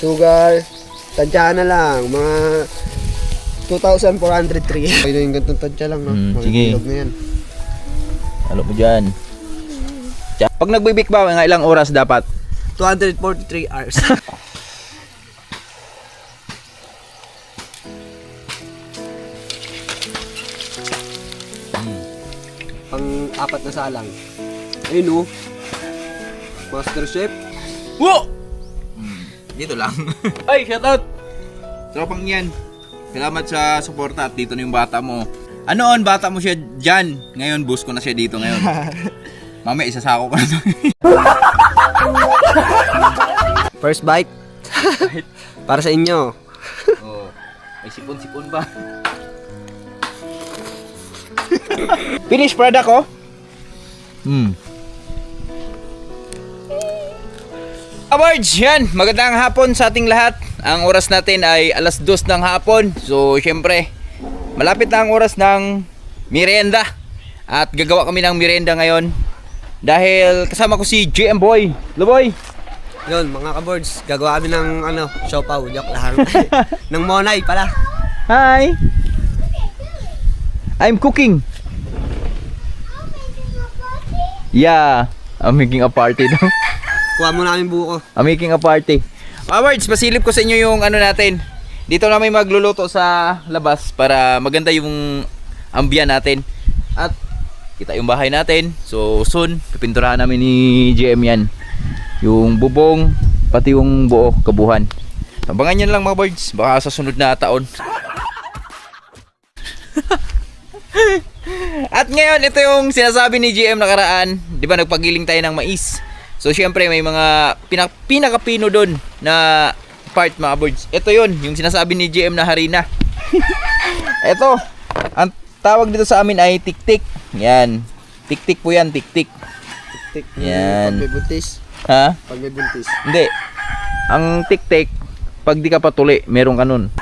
sugar, tansyahan na lang, mga 2,403. Ayun yung gantong tansya lang, no? Sige. Bilog na yan. Halo mo dyan. Pag nagbibikbaw, nga ilang oras dapat? 243 hours. Pang-apat na salang. Ayun, oh. Master Chef. Wo! Dito lang. Ay, shoutout! Tropang yan. Salamat sa suporta at dito na yung bata mo. Ano on, bata mo siya dyan. Ngayon, boost ko na siya dito ngayon. Mamaya, isasako ko na to. First bite. Para sa inyo. Oh, may sipon-sipon pa. Finished product, oh. Awards, yan. Magandang hapon sa ating lahat. Ang oras natin ay alas 2 ng hapon. So, syempre, malapit na ang oras ng merienda. At gagawa kami ng merienda ngayon. Dahil kasama ko si JM Boy. Hello, Boy. Yun, mga kaboards, gagawa kami ng siopaw, joke lang. Ng monay pala. Hi. I'm cooking. Yeah, I'm making a party daw. Kuha mo namin buko. I'm making a party. Awards, pasilip ko sa inyo yung ano natin. Dito namin magluluto sa labas para maganda yung ambient natin. At kita yung bahay natin. So soon, pipinturahan namin ni JM yan. Yung bubong, pati yung buo, kabuhan. Abangan nyo lang mga birds, baka sa sunod na taon. At ngayon, ito yung sinasabi ni GM nakaraan. Di ba nagpagiling tayo ng mais? So syempre may mga pinakapino doon na part mga birds. Ito yun, yung sinasabi ni GM na harina. Ito, ang tawag dito sa amin ay tik-tik. Yan, tik-tik po yan, tik-tik. Tik-tik. Yan. Pag may buntis. Ha? Pag may buntis. Hindi. Ang tik-tik, pag di ka patuli, meron ka nun.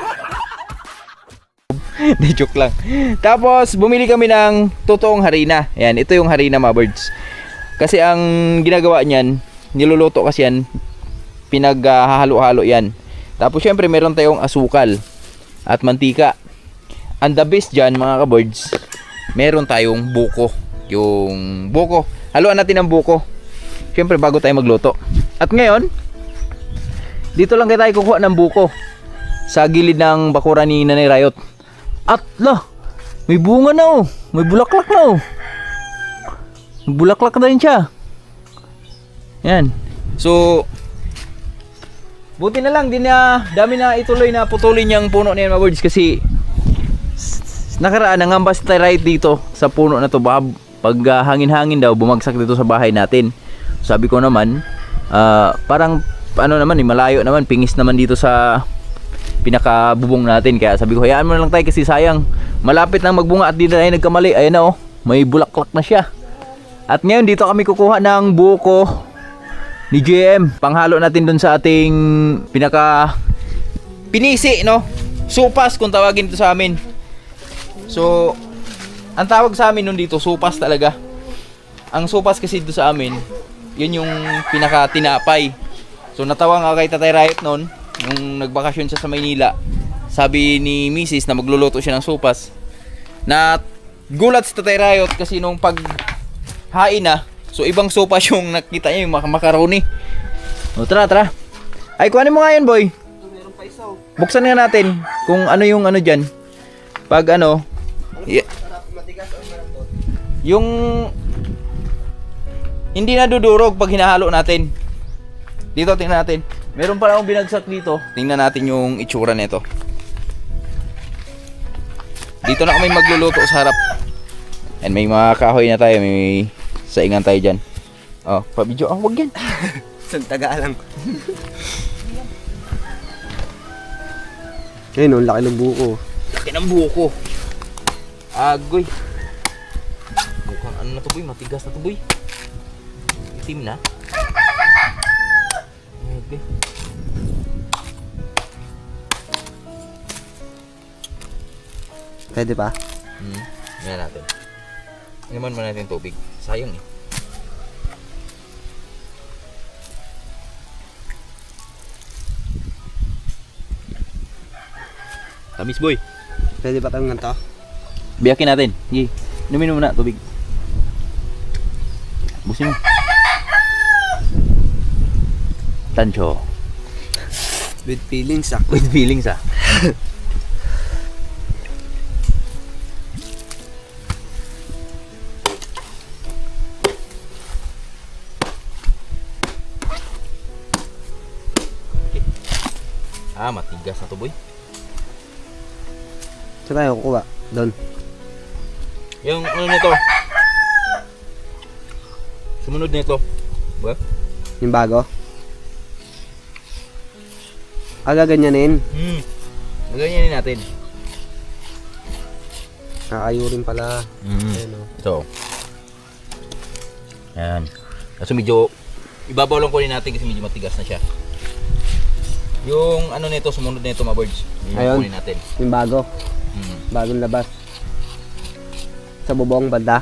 Hindi, joke lang. Tapos, bumili kami ng totoong harina. Ayan, ito yung harina mga birds. Kasi ang ginagawa niyan, niluluto kasi yan, pinaghahalo-halo yan. Tapos, syempre, meron tayong asukal at mantika. And the best dyan, mga ka-birds, meron tayong buko. Yung buko. Haluan natin ang buko. Syempre, bago tayo magluto. At ngayon, dito lang tayo kukuha ng buko sa gilid ng bakuran ni Nanay Rayot. At la, may bunga na oh. May bulaklak na oh. May bulaklak na rin siya. Yan. So, buti na lang, dami na ituloy na putulin yung puno na yan mga birds. Kasi nakaraan, nangambas tayo right dito sa puno na to. Pag hangin-hangin daw, bumagsak dito sa bahay natin. Sabi ko naman, parang ano naman, malayo naman, pingis naman dito sa pinakabubong natin. Kaya sabi ko, hayaan mo na lang tayo kasi sayang. Malapit nang magbunga at dito na ay nagkamali. Ayan na oh, may bulaklak na siya. At ngayon dito kami kukuha ng buko ni JM. Panghalo natin dun sa ating pinisi, no? Supas kung tawagin ito sa amin. So, ang tawag sa amin nun dito, supas talaga. Ang supas kasi dito sa amin, yun yung pinaka-tinapay. So natawa nga kay Tatay Riot noon, nung nagbakasyon siya sa Maynila. Sabi ni Mrs. na magluluto siya ng supas. Na gulat si Tatay Riot kasi nung paghain na, so ibang supas yung nakita niya, yung macaroni. O tara. Ay, kuhanin mo nga yan, boy. Meron pa isa oh. Buksan nga natin kung ano yung ano dyan. Pag ano, Matigas o malambot? yung hindi nadudurog pag hinahalo natin. Dito, tingnan natin. Meron pala akong binagsak dito. Tingnan natin yung itsura nito. Dito na kami magluluto sa harap. And may mga kahoy na tayo. May saingan tayo dyan. Oh, pa-video. Oh, wag yan. Santaga lang. Ayun oh, laki ng buko. Laki ng buko. Agoy. Mukhang ano na to, boy? Matigas na to, boy. Itim na. Okay. Pwede pa? Yan natin. Inuman mo natin tubig. Sayang eh. Tamis boy. Pwede ba tayong ganito? Biyakin natin. Sige. Inumin mo muna tubig. Busin mo. Tancho. With feelings ah. With feelings ah. Matigas na to boy. Saan tayo kukuha? Doon. Yung ano nito? Sumunod nito. Ba? Yung bago. Gaganyanin. Ganyanin natin. Nakayurin pala. Ayan o. Ito. Yan. Kaso medyo ibabaw lang kunin natin kasi medyo matigas na siya. Yung ano nito, sumunod nito mga birds. Yung kunin natin. Yung bago. Bagong labas. Sa bubong banda.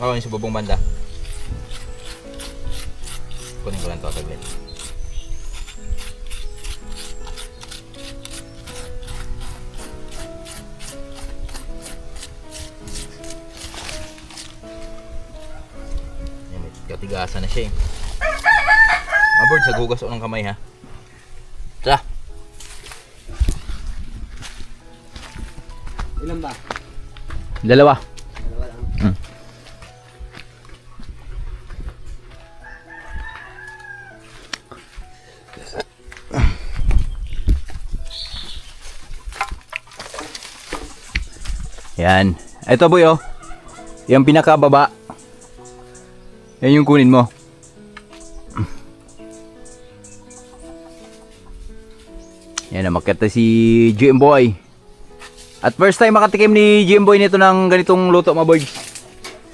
Oo, yung sa bubong banda. Kunin ko lang ito saglit. Yan, may katigasan na siya eh. Mga birds, nagugas ko ng kamay ha. Tara! Ilan ba? Dalawa. Dalawa lang. Yan. Ito boy oh. Yung pinakababa. Yan yung kunin mo. Yan, namakita si GM Boy. At first time makatikim ni GM Boy nito ng ganitong luto mga boy.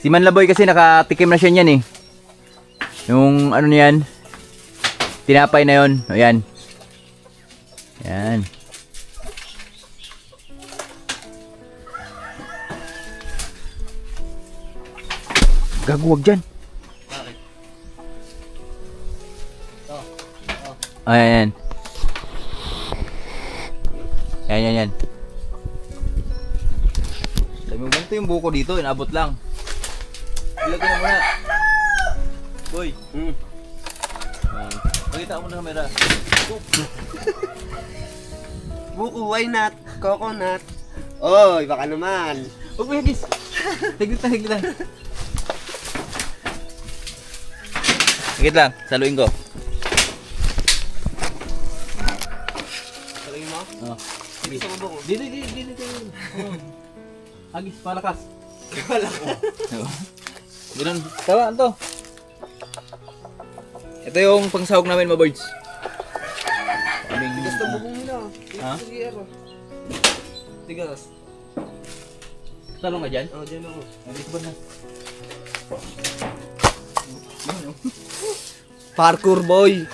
Si Manlaboy kasi nakatikim na siya niyan eh. Yung ano niyan, tinapay na yon. O yan. Yan. Gago, wag dyan. Ayan. Yan. Sabi mo, ganito yung buko dito, inabot lang. Ilagay na muna. Boy. Pakita mo na kamera. Buko, why not? Coconut. Oy, baka naman. Huwag mo higis. Higit lang. Higit lang, saluin ko. Saluin mo? Oh. Higis sa bubong. Dito. Hagis, palakas. Ganun, tawaan to. Ito yung pangsahog namin mga birds. Tigas na bubong nila. Ha? Sige, tigas. Talong ka dyan? Oh, dyan ako. Hagis ba na? Parkour boy.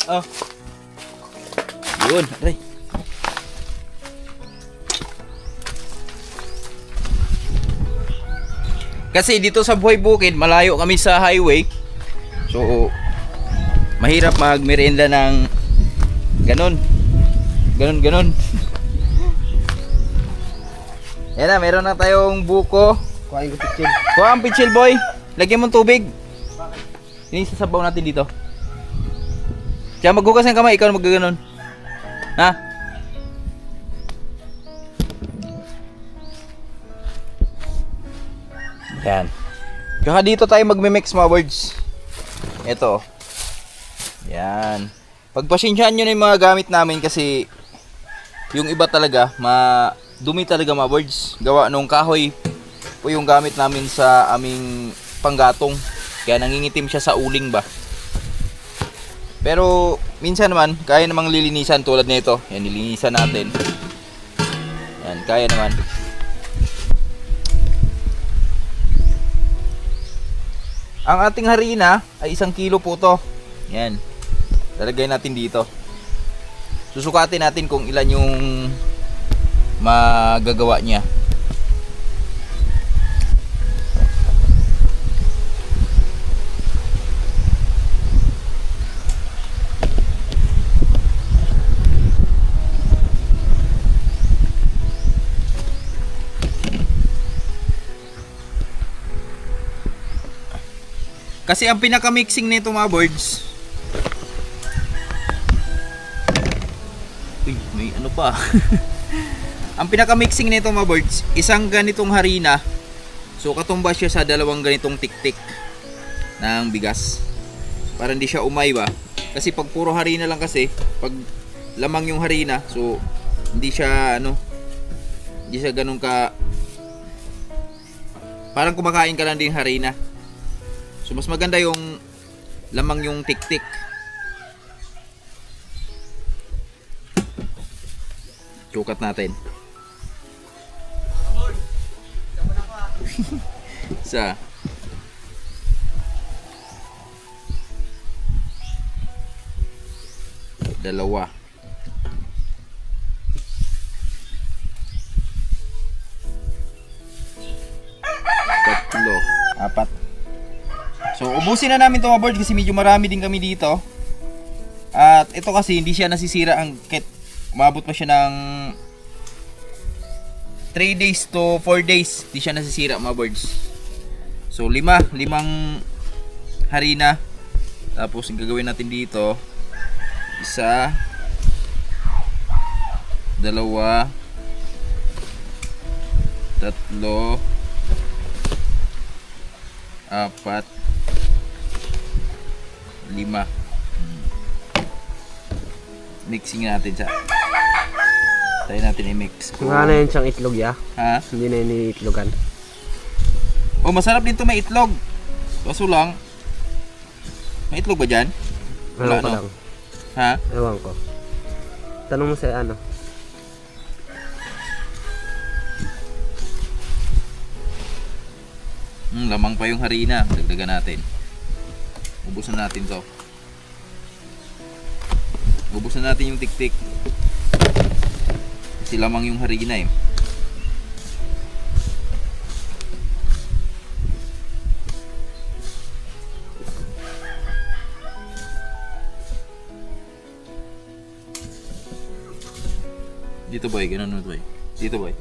Oh. Yun, aray. Kasi dito sa Buhay Bukid, malayo kami sa highway. So, mahirap magmerienda ng ganon. Yan na, meron na tayong buko. Kuhain ko pitchin. Kuha ang pitchil boy. Lagyan mo ng tubig. Ini sasabaw natin dito. Kaya maghugas ng kamay, ikaw magaganon. Ha? Yan. Kaya dito tayo magme-mix mga birds. Ito. Yan. Pagpasensyahan nyo na yung mga gamit namin kasi yung iba talaga, dumi talaga mga birds. Gawa nung kahoy po yung gamit namin sa aming panggatong. Kaya nangingitim siya sa uling ba. Pero minsan naman, kaya namang lilinisan tulad nito. Yan, nilinisan natin. Yan, kaya naman. Ang ating harina ay 1 kilo po to. Yan. Lalagay natin dito. Susukatin natin kung ilan yung magagawa niya. Kasi ang pinaka-mixing nito mga birds. Uy, may ano pa. Ang pinaka-mixing nito mga birds, isang ganitong harina. So katumbas siya sa dalawang ganitong tik-tik ng bigas. Para hindi siya umay ba? Kasi pag puro harina lang kasi, pag lamang yung harina, so hindi siya hindi siya ganun ka, parang kumakain ka lang din harina. So mas maganda yung lamang yung tik-tik. Sukat natin. Sa dalawa. Tatlo. Apat. So ubusin na namin ito mga birds kasi medyo marami din kami dito. At ito kasi hindi siya nasisira ang kahit umabot pa siya ng 3 days to 4 days. Hindi siya nasisira mga birds. So limang harina. Tapos ang gagawin natin dito, isa, dalawa, tatlo, apat, lima. Mixing natin siya. Tayo natin i-mix. Wala na yun siyang itlog ya. Ha? Hindi na yun iitlogan. Oh, masarap din to may itlog. Kaso lang, may itlog ba dyan? Ewan ko no? lang. Ha? Ewan ko. Tanong mo sa ano. Lamang pa yung harina. Dagdagan natin. Ubusan natin to. Ubusan natin yung tik-tik. Kasi lamang yung harina eh. Dito boy, ganun boy. Dito boy.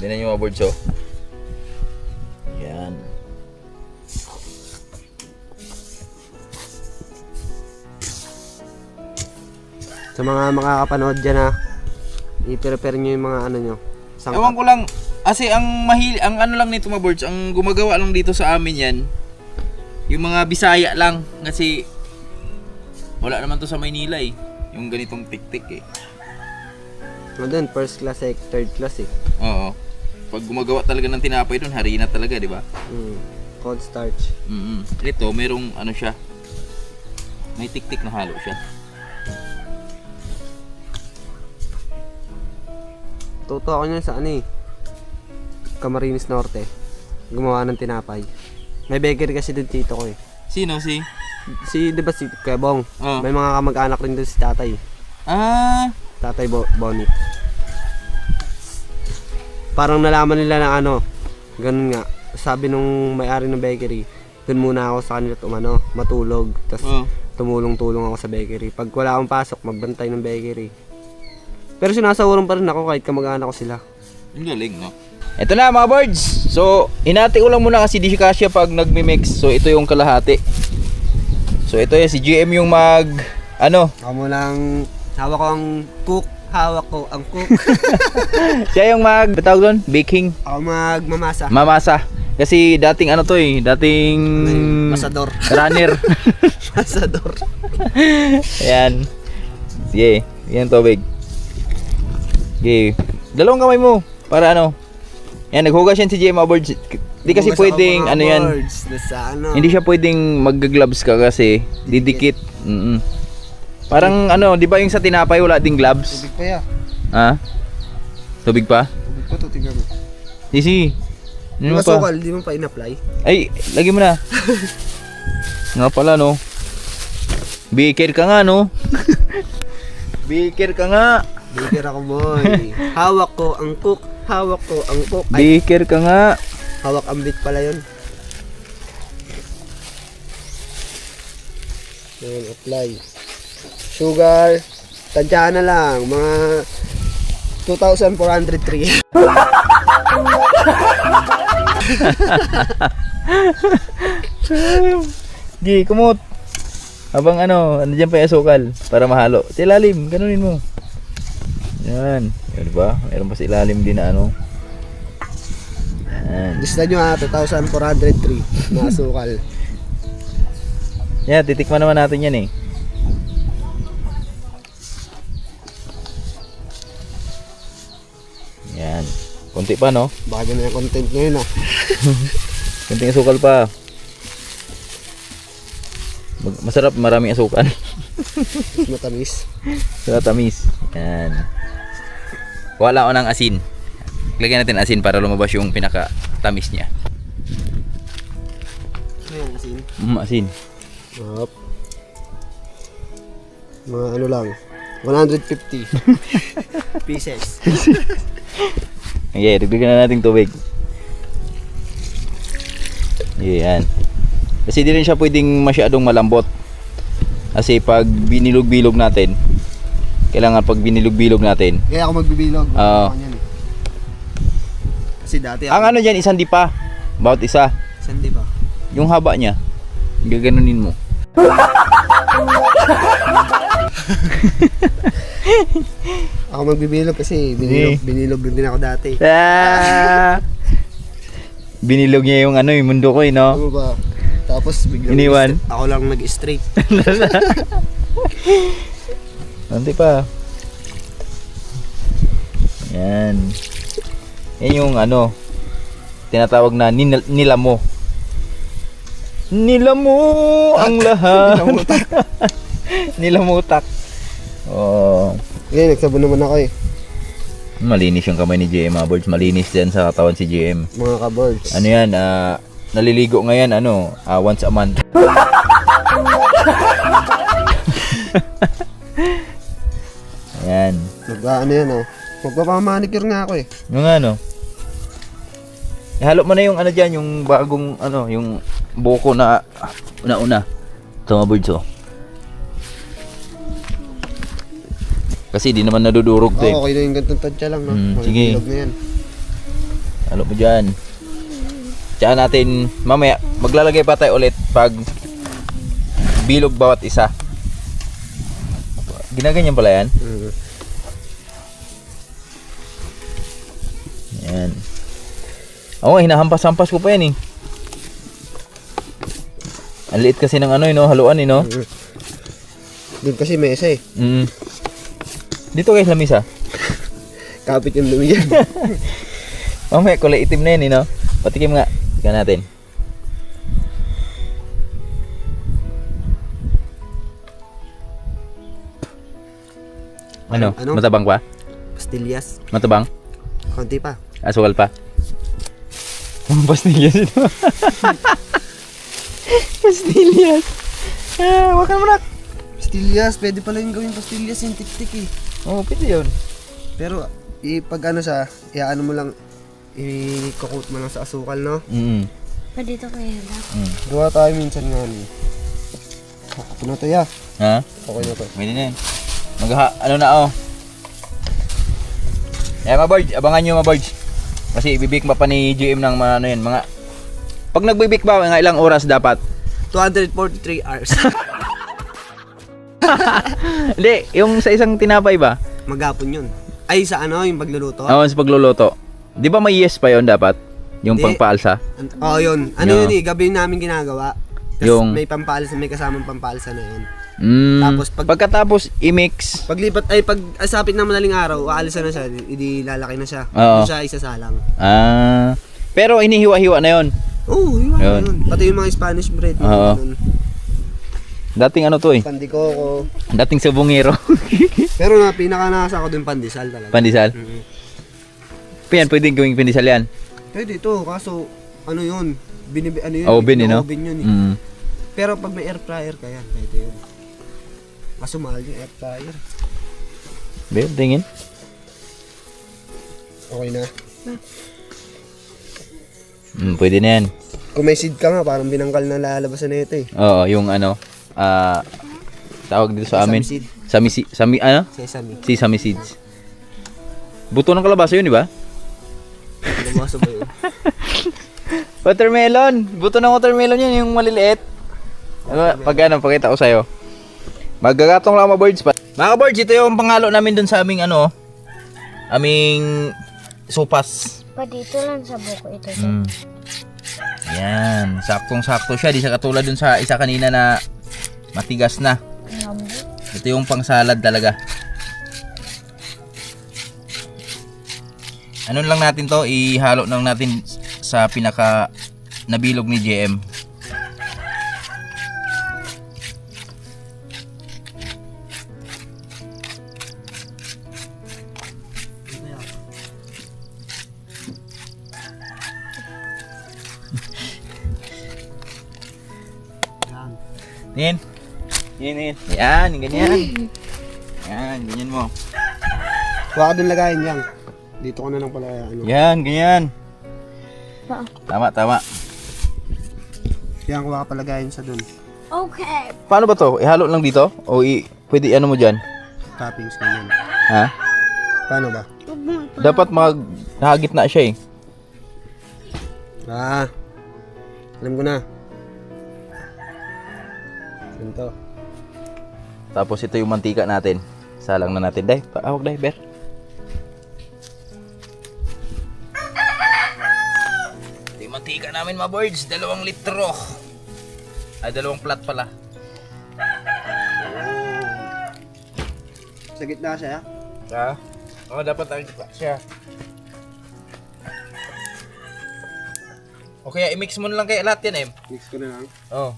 Ganun yung mga birds oh. Yan. Sa mga makakapanood dyan ha, i-prepare nyo yung mga ano nyo. Sangkap. Ewan ko lang, kasi ang ano lang nito mga birds, ang gumagawa lang dito sa amin yan, yung mga Bisaya lang, kasi wala naman to sa Maynila eh, yung ganitong tik-tik eh. Ano dun, first class eh, third class eh. Oo. Pag gumagawa talaga ng tinapay doon, harina talaga, di ba? Cold starch. Ito, merong ano siya, may tik-tik na halo siya. Tuto ako niyan sa ano eh, Camarines Norte. Gumawa ng tinapay. May bakery kasi dun tito ko eh. Sino si? Di ba si Kebong? Oh. May mga kamag-anak rin dun si tatay. Ah, Tatay Bonnie. Parang nalaman nila na ano, ganun nga. Sabi nung may-ari ng bakery, dun muna ako sa kanila matulog. Tapos tumulong-tulong ako sa bakery. Pag wala akong pasok, magbantay ng bakery. Pero sinasawaran pa rin ako kahit kamag-anak ko sila. ang galing no? Ito na mga birds. So, hinati ko lang muna kasi di siya kasya pag nagmi-mix. So, ito yung kalahati. So, ito yung si GM yung Ako munang hawak ko ang cook. Hawak ko ang cook. siya yung batawag doon? Baking. Ako magmamasa. Mamasa. Kasi dating dating Masador. runner. Masador. Ayan. Sige, yan tubig. Sige. Dalawang kamay mo para Yan, naghugas yan si GM mga birds. Di kasi Hugas ako, pwedeng mga yan. birds, sa Hindi siya pwedeng mag-gloves ka kasi didikit. Parang di ba yung sa tinapay wala ding gloves? Tubig pa ya. Ha? Tubig pa? Tubig pa to, tingnan mo. Easy. Di ba sukal, di mo pa in-apply? Ay, lagi mo na. Nga pala Baker ka nga Baker ka nga. Baker ako boy. Hawak ko ang cook. Hawak ko ang cook. Ay, Baker ka nga. hawak ang bit pala yun. Ayan, apply. Sugar. Tansyahan na lang. Mga 2,403. Gi, kumot. Habang dyan pa yung asukal para mahalo. Sa ilalim, ganunin mo. Yan. Yan ba? Meron pa sa ilalim din na Yan. Lista nyo 2,403 na asukal. Yan, titikman naman natin yan eh. Yan. Kunti pa, no? Baka ganun yung content ngayon Kunting asukal pa. Masarap, maraming asukal. Matamis. Tamis. Yan. Wala ko ng asin. Lagyan natin asin para lumabas yung pinaka-tamis niya. Ayan, asin. Asin. Hop. Mga ano lang. 150 pieces. Okay, dagdagan na natin tubig. Yan. Kasi di rin siya pwedeng masyadong malambot. Kasi pag binilog-bilog natin, kailangan pag binilog-bilog natin. Kaya ako magbibilog. Oo. Kasi dati Ang ano dyan, isang dipa. Bawat isa. Sandi ba? Yung haba niya, gaganunin mo. Ako magbibilog kasi binilog din ako dati. Binilog niya yung yung mundo ko no? Ano ba? Tapos biglang Iniwan. ako lang nag-straight. Nanti pa. Yan. Yan yung tinatawag na nila mo. Nila mo ang lahat. Nilamutak. Oh. Ngayon, nagsabon naman ako eh. Malinis yung kamay ni GM, mga birds. Malinis din sa katawan si GM. Mga ka-birds. Ano yan, naliligo ngayon, once a month. Ayan. Ano yan magpapamanicure nga ako eh. Yung ihalo mo na yung dyan, yung bagong, yung buko na una-una. Ito mga birds, Kasi di naman nadudurog to eh. Okay na yung gantong tansya lang, no? Sige. Magbilog na yan. Halo mo dyan. Tsaka natin, mamaya, maglalagay pa tayo ulit pag bilog bawat isa. Ginaganyan pala yan. Yan. Oo, hinahampas-hampas ko pa yan eh. Ang liit kasi ng haluan no? Doon kasi may isa eh. Dito guys, lamisa. Kapit yung dumi yan. Mamaya, kulay itim na yan no? Patikim nga. Tingnan natin. Ano? Matabang pa? Pastillas. Matabang? Konti pa. Asukal pa? Pastillas ito. Pastillas. Wakan mo na. Pastillas, pwede pala yung gawin pastillas yung tik-tik eh. Oo, pwede yun. Pero, pag iaano mo lang, i-coat mo lang sa asukal, no? Pwede ito kaya lang. Gawa tayo minsan nga ni. Ako na to ya. Ha? Okay na to. Pwede na yan. Mga birds, abangan nyo mga birds. Kasi ibibik pa ni GM ng mga pag nagbibik ba, mga ilang oras dapat? 243 hours. Hindi, yung sa isang tinapay ba? Maghapon yun. Ay, sa yung pagluluto? Oo, sa pagluluto. Di ba may yes pa yon dapat? Yung Di. pangpaalsa? Oo, yun. Yun eh, gabi namin ginagawa. Tas Yung- may pampalsa, may kasamang pampalsa na yun. Tapos, Tapos, pagkatapos i-mix. Paglipat, pag asapit na madaling araw, aalisa na siya, hindi lalaki na siya. Oo. Hindi siya isasalang. Pero inihiwa-hiwa na yon. Oo, yun. Yun. Pati yung mga Spanish bread. Oo. Dating to eh. Pandikoko. Dating sabungero. Pero pinaka-nasa ko dun pandesal talaga. Pandesal. Yan, pwedeng gawing pandesal yan. Pwede ito, kaso, yun? Yun? Oven no? Oven yun eh. Pero pag may air fryer ka yan, pwede yun. Kaso mahal yung air fryer. Be, tingin. Okay na. Pwede na yan. Kung may seed ka nga, parang binangkal na lalabasan na ito eh. Oo, yung tawag dito sa amin. Sesame seed. Sesame seeds. Buto ng kalabasa yun, di ba? Kalabasa ba yun? Watermelon. Buto ng watermelon yan, yung maliliit. Pag ano, pakita ko sa'yo. Magagatong lang mga birds pa. Mga birds, ito yung panghalo namin dun sa aming ano, aming sopas. Pa dito lang sa buko ito. Yan, saktong-sakto siya. Di siya katulad dun sa isa kanina na matigas na. Ito yung pang salad talaga. Ano lang natin to, ihalo lang natin sa pinaka nabilog ni JM. Nin. Nin. Yan, ganyan. Yan, ganyan mo. Huwag ka dun lagayin yan. Dito ko na lang pala ano. Yan, ganyan. Pa. Tama. Yan, huwag ka palagayin sa dun. Okay. Paano ba to? Ihalo lang dito? O pwede ano mo dyan? Toppings na yan. Ha? Paano ba? Dapat nakagit na siya eh. Alam ko na. Ganito. Tapos ito yung mantika natin. Salang na natin. Day, paawag day, Ber. Ito yung mantika namin mga birds. 2 litro. Ay, 2 plat pala. Sa gitna siya. Ha? Oo, dapat nakikita siya. O kaya i-mix mo na lang kaya lahat yan, Mix ko na lang. Oo.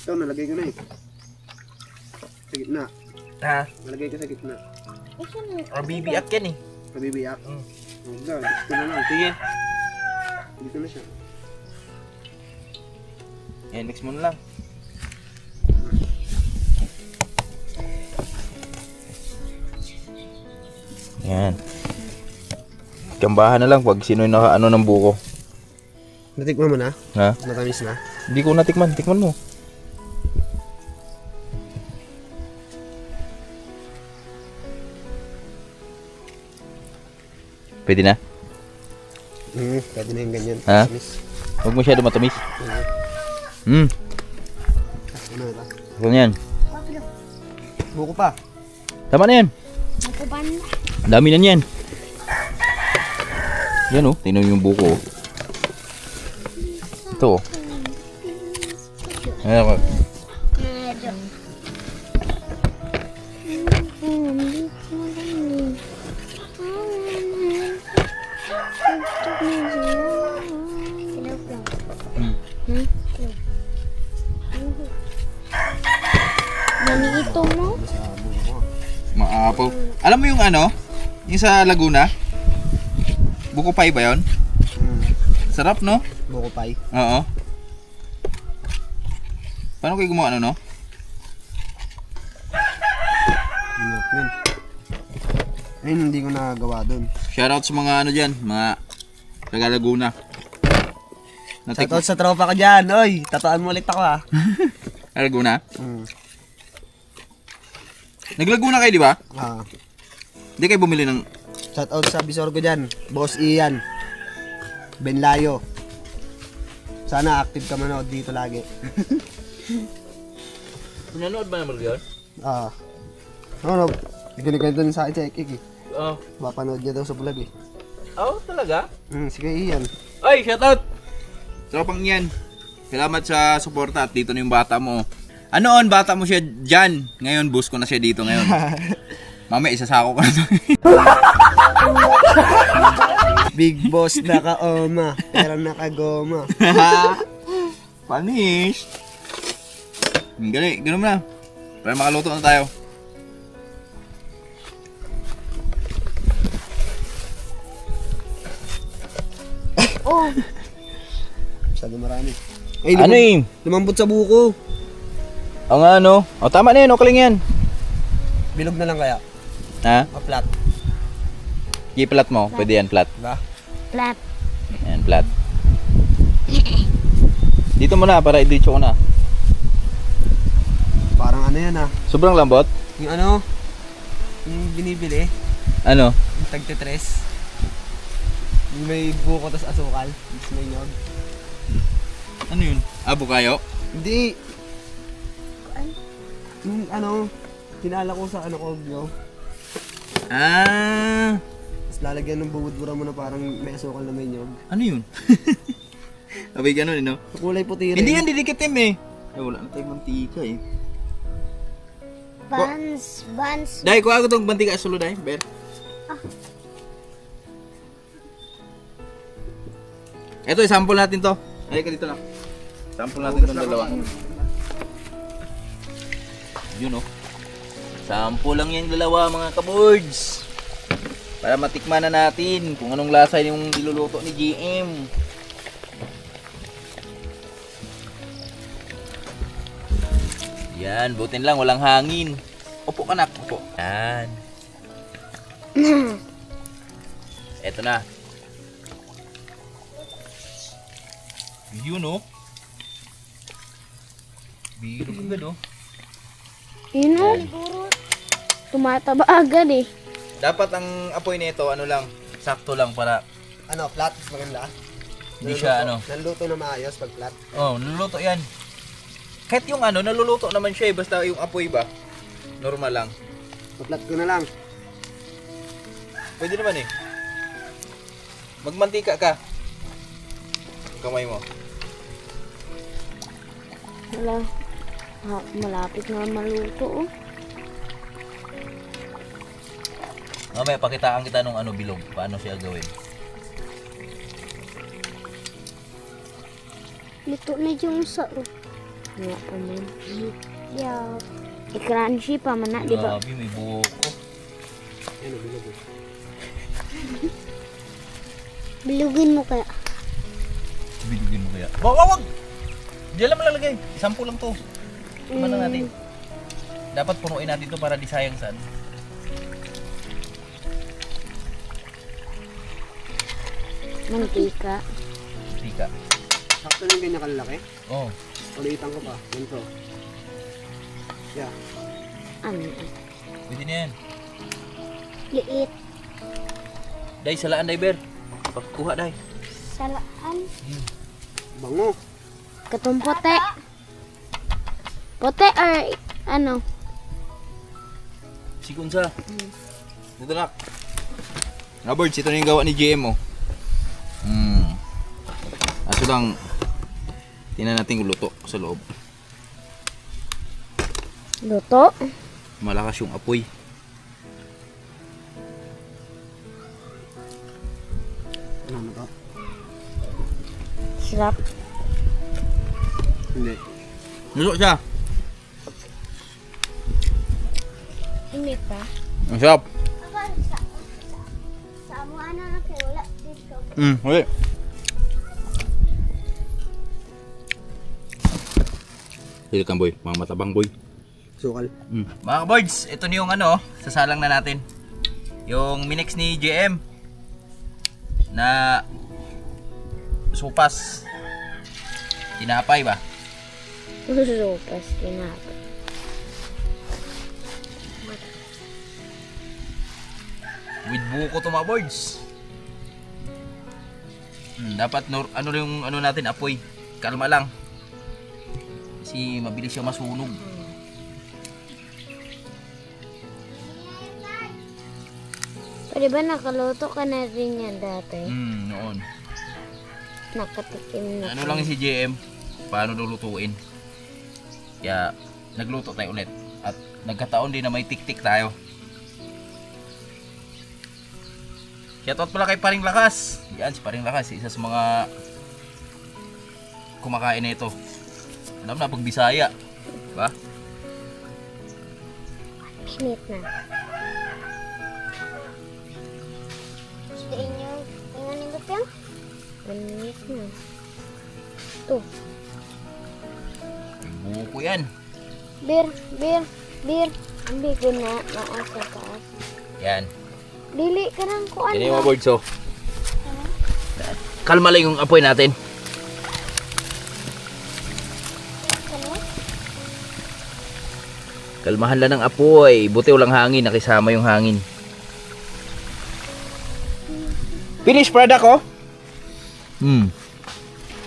Ito, nalagay ko na eh. Sa gitna. Ha? Nalagay ko sa gitna. O bibiyak yan eh. Pabibiyak. Huwag na, mix ko na lang. Sige. Dito na siya. Yan, mix mo na lang. Yan. Kambahan na lang pag sino yung nakaano ng buko. Natikman mo na? Ha? Matamis na? Hindi ko natikman. Tikman mo. Pwede na? Pwede na yung ganyan. Ha? Matamis. Huwag masyado matamis. Ano ba? Ano yan? Buko pa. Tama na yan. Nakuban na. Ang dami na yan. Yan oh. Tingnan yung buko oh. Ito oh. Ayan ako. Medyo. Mani ito mo? Maapaw. Alam mo yung ano? Yung sa Laguna? Buko pie ba yun? Sarap no? Buko pie. Oo. Paano kayo gumawa ano no? Ingat yun. Ayun, hindi ko nagawa dun. Shoutout sa mga ano dyan, mga taga Laguna. Shoutout sa tropa ko dyan. Oy, tatuan mo ulit ako ha. Laguna? Naglaguna kayo di ba? Hindi kayo bumili ng... Shoutout sa bisor ko dyan. Boss Ian. Benlayo. Sana active ka manood dito lagi. Nanood ba naman yun? Ano, ganito din sa akin sa Ekik eh. Oo. Mapanood niya daw sa vlog eh. Oh, talaga? Sige Ian. Ay, shoutout! Tropang yan. Salamat sa suporta at dito na yung bata mo. Anoon, bata mo siya dyan. Ngayon, boost ko na siya dito ngayon. Mamaya, isasako ko na to. Big boss naka-oma, pero naka-goma. Punish. Gali, ganun mo na. Para makaluto na tayo. Oh, Sabi marami. Ay, Ano eh? lumambot sa buko. Ang ano? O, tama na yun. Okay lang yan. Bilog na lang kaya. Ha? Ma-flat. I-plat mo. Pwede yan, plat. Diba? flat. Yan, plat. Dito mo na, para i-dicho ko na. Parang ano yan ah. Sobrang lambot. Yung ano, yung binibili, Ano? yung tagtitres. May buko tas asukal. Tapos may nyog. Ano yun? Abo kayo? Hindi. Yung ano, hinala ko sa ano kogyo. Ah, Tapos lalagyan ng bubud-bura mo na parang may asukal na may nyog. ano yun? Abay ganun no? Kulay puti rin. Hindi yan didikitim eh. Ay wala na tayong mantika eh. Buns. Dahil ko ako itong mantika sulo dahil, Ber. Ito, sample natin to. Halika dito lang. Sample natin itong dalawa. Yun oh. Sample lang yung dalawa mga kaboards. Para matikman na natin kung anong lasa yung niluluto ni GM. Yan, butin lang, walang hangin. Upo ka na, upo. Yan. Eto na. Yun oh. Biro ka gano. Yun o, siguro. Tumataba agad eh. Dapat ang apoy nito, ano lang, sakto lang para Ano, flat, mas maganda. hindi siya ano. Naluto na maayos pag flat. Oh, naluluto yan. Kahit yung ano, naluluto naman siya eh, basta yung apoy ba, normal lang. Pa-flat ko na lang. Pwede naman eh. Magmantika ka. Kamay mo. Wala. Malapit na maluto oh. Mamaya pakitaan kita nung ano bilog, paano siya gawin. Lito na yung sa oh. Nga pa man. Yeah. I-crunchy pa man na, di ba? Grabe, may buko. Ano, bilog eh. Bilugin mo kaya. Bilugin mo kaya. Wag! Diyan lang malalagay. Sample lang to. Tignan na natin. Dapat punuin natin to para di sayang saan. Mantika. Tika. Sakto lang ganyan kalalaki. Oh. Ulitan ko pa. Ganito. Yeah. Ano? Pwede na yan. Liit. Day, salaan day, Ber. Pagkuha day. Salaan. Bango. Katong pote. Pote or ano? Sikunsa. Dito na. Nga birds, ito na yung gawa ni GM oh. Aso lang, tingnan natin kung luto sa loob. Luto. Malakas yung apoy. Ano to? Sarap. Hindi. Luto siya. Hindi pa. Ang sarap. Sa amo ano na kayo wala dito. Okay. Dili kang boy, mga matabang boy. Sukal. Mga boards, ito na yung ano, sasalang na natin. Yung minix ni GM na supas. Tinapay ba? Supas kinapa. With buko to mga boards. Dapat ano yung ano natin apoy. Kalma lang. Kasi mabilis siya masunog. Pwede ba nakaluto ka na rin yan dati? Noon. Nakatikim na. Ano lang si JM, paano lulutuin. Kaya nagluto tayo ulit. At nagkataon din na may tik-tik tayo. Shoutout pala kay Paring Lakas. Yan, si Paring Lakas, isa sa mga kumakain na ito. Alam na, pag Bisaya. Diba? Init na. Gusto inyo, tingnan nyo ba yung? Init na. Ito. May buko yan. Bir. Ang bigo na maasa taas. Yan. Dili ka ng kuan. Yan yung mga boards, oh. Kalma lang yung apoy natin. Kalmahan lang ng apoy. Buti walang hangin. Nakisama yung hangin. Finished product oh.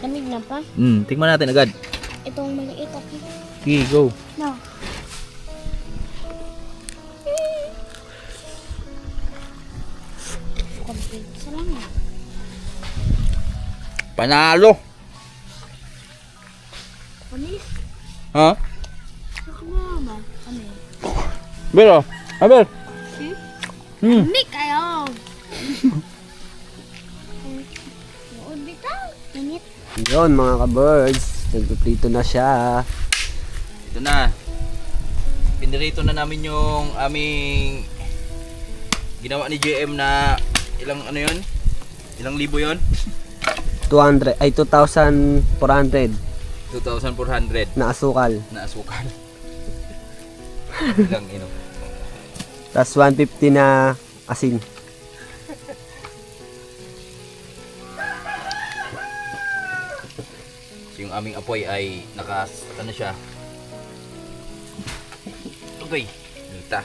Lamig na pa. Tingnan natin agad. Itong maliit ako. Sige, go. No. Complete. Salamat. Panalo. Amis? Ha? Nakagawa ba? Amis? Bero. Aber. Lamig kayo! Nood bitaw. Init. Yun mga ka-birds, nagpiprito na siya. Ito na. Pinirito na namin yung aming ginawa ni JM na ilang ano yun? Ilang libo yun? 200, ay 2,400 2,400 na asukal. na asukal. Ilang ino. Tapos 150 na asin. So, yung aming apoy ay ano siya. Okay. Nita.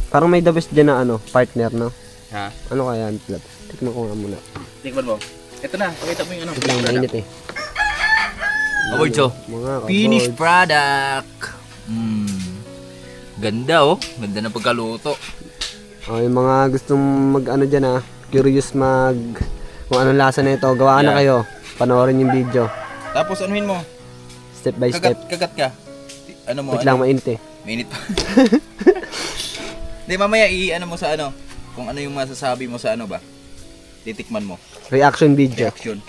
Parang may the best dyan na ano, partner, no? Ha? Ano kaya yan, Plab? Tikman ko nga muna. Tikman mo. Ito na. Pakita mo yung ano. Ito lang, mainit eh. Awards oh. Mga Finished ka-birds. product. Ganda oh. Ganda ng pagkaluto. Oh, yung mga gustong mag-ano dyan ah, curious kung anong lasa na ito, gawaan na Yeah. kayo. Panoorin yung video. Tapos anuhin mo. Step by step. Kagat ka. Ano mo? Wait lang, mainit eh. Mainit pa. Hindi, mamaya i-ano mo sa ano. Kung ano yung masasabi mo sa ano ba. Titikman mo. Reaction video. Reaction.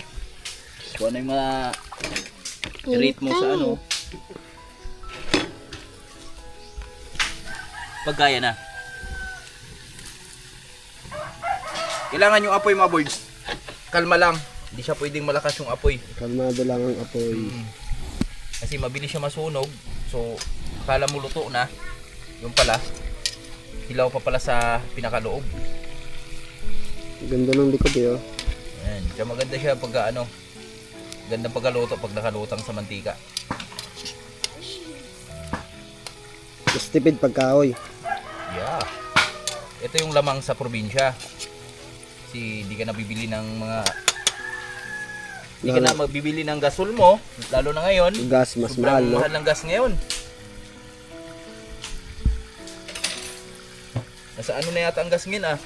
Kung ano yung rate mo sa ano. Pagkaya na. Kailangan yung apoy mga boys. Kalma lang. Hindi siya pwedeng malakas yung apoy. Kalmado lang ang apoy. Kasi mabilis siya masunog. So, akala mo luto na. Yung pala, hilaw pa pala sa pinakaloob. Ganda ng likod eh, oh. Ayan. Kaya maganda siya pag ano. Gandang pagkaluto pag nakalutang sa mantika. Mas tipid pagkahoy. Yeah. Ito yung lamang sa probinsya. Kasi di ka na bibili ng mga... Di ka na magbibili ng gasol mo. Lalo na ngayon. Gas, mas Sobrang mahal, no? mahal ng gas ngayon. Nasa ano na yata ang gas ngayon ah.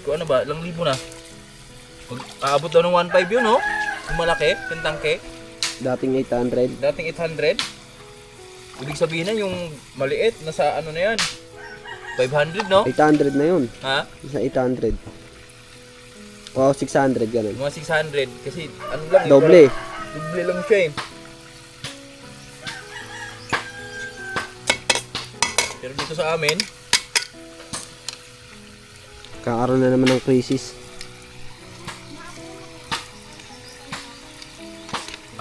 Kung ano ba? Ilang libo na. Aabot daw ng 1.5 yun no? Yung malaki, yung tangke. Dating 800. Dating 800. Ibig sabihin na yung maliit, nasa ano na yan? 500 no? 800 na yun. Ha? Sa 800. O 600, ganun. Mga 600. Kasi ano lang eh, Doble. Doble lang siya eh. Pero dito sa amin, Kakaroon na naman ng crisis.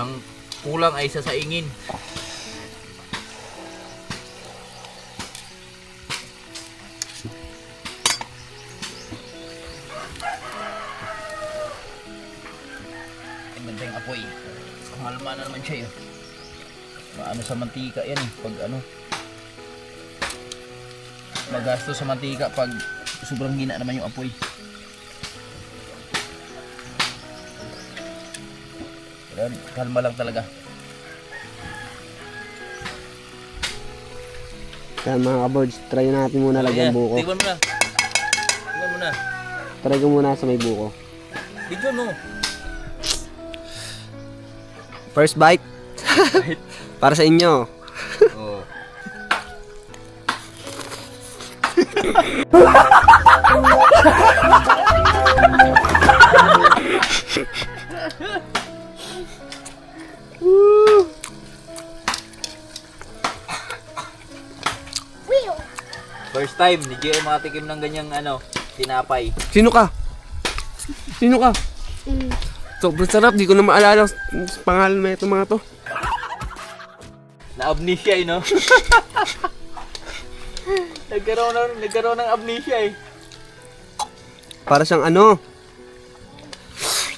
ang kulang ay sasaingin. Ang ganda yung apoy. Kalma na naman siya yun. Maano sa mantika yan eh. Pag ano. Magasto sa mantika pag sobrang hina naman yung apoy. Yan, kalma lang talaga. Kaya mga ka-birds, try natin muna lagyan buko. Tignan mo na. Tignan mo na. Try ko muna sa may buko. Video mo. First bite. Para sa inyo. Oh. First time ni JM makatikim ng ganyang ano, tinapay. Sino ka? Sino ka? Sobrang sarap, di ko na maalala ang pangalan na itong mga to. Na-amnesia eh, no? nagkaroon ng amnesia eh. Para siyang ano,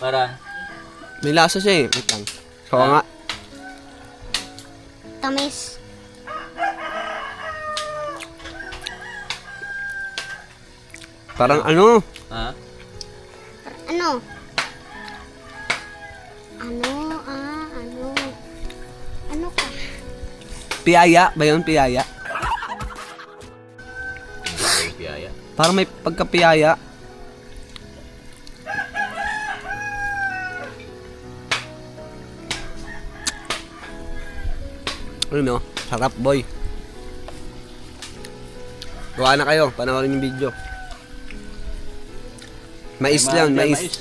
Parang, may lasa siya eh. Wait lang. So nga. Tamis. Parang ano? Ha? Ano? Ano? Ano? Ano ka? Piyaya ba yun? Piyaya? Piyaya. Parang may pagka-piyaya. Ano no? Sarap boy. Gawa na kayo, panoorin yung video. Mais lang, mais.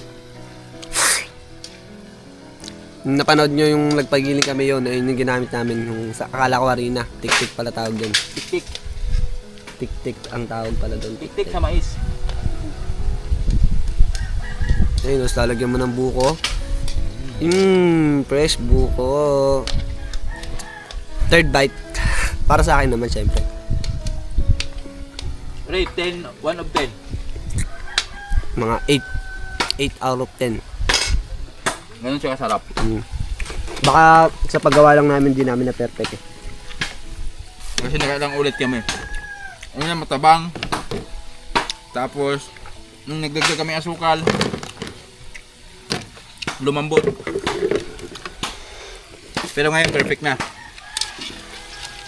Nung napanood nyo yung nagpagiling kami yun, ayun yung ginamit namin, yung sa akala ko harina. Tik-tik pala tawag doon. Tik-tik. Tik-tik ang tawag pala doon. Tik-tik sa mais. Ayun, tapos lalagyan mo ng buko. Fresh buko. Third bite. Para sa akin naman, syempre. Rate 10, 1 of 10. Mga 8 out of 10. Ganun siya kasarap. Baka sa paggawa lang namin, di namin na perfect eh. Kasi nakailang ulit kami. Una matabang. Tapos, nung nagdagdag kami asukal, lumambot. Pero ngayon, perfect na.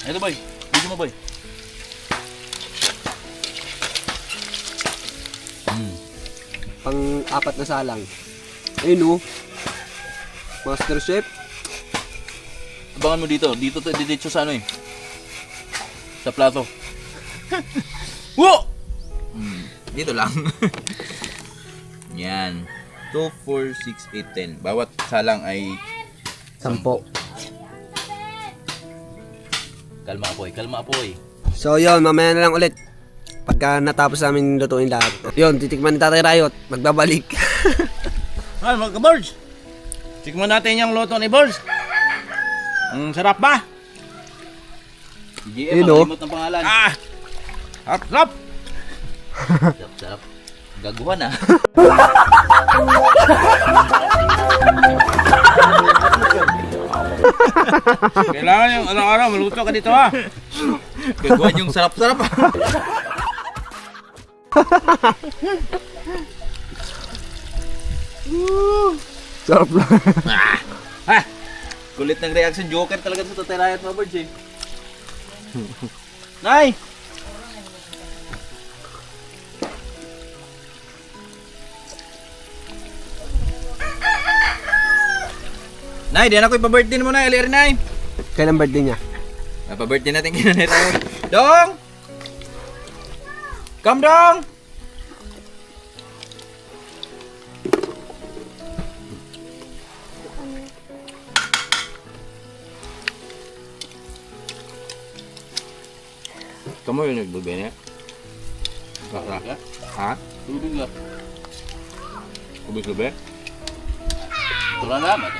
Ito boy, video mo boy. Pang-apat na salang. Ayun Master Chef. Abangan mo dito. Dito to, dito sa ano eh. Sa plato. Wo! Dito lang. Yan. 2, 4, 6, 8, 10. Bawat salang ay 10. kalma apoy. So yun, mamaya na lang ulit. Pagka natapos namin lutuin lahat. Yun, titikman ni Tatay Rayot. Magbabalik. Ay, mga ka-birds. Tikman natin yung luto ni Birds. Ang sarap ba? GM, Yun, oh. malimot ng pangalan. Sarap. Sarap. Gaguhan ah. Kailangan yung araw-araw maluto ka dito ha. Gaguhan yung sarap-sarap ah. Sarap lang. Kulit ng reaction joker talaga sa Tatay Rayot mga birds eh. Nay! Nay, diyan ako ipa-birthday mo na, earlier Nay. Kailan birthday niya? Pa-birthday natin kina Tatay Rayot. Dong! Come Dong! Kamu yung nagbibigay niya? Ha? Tubig lang. Kubis-lube? Ito lang naman.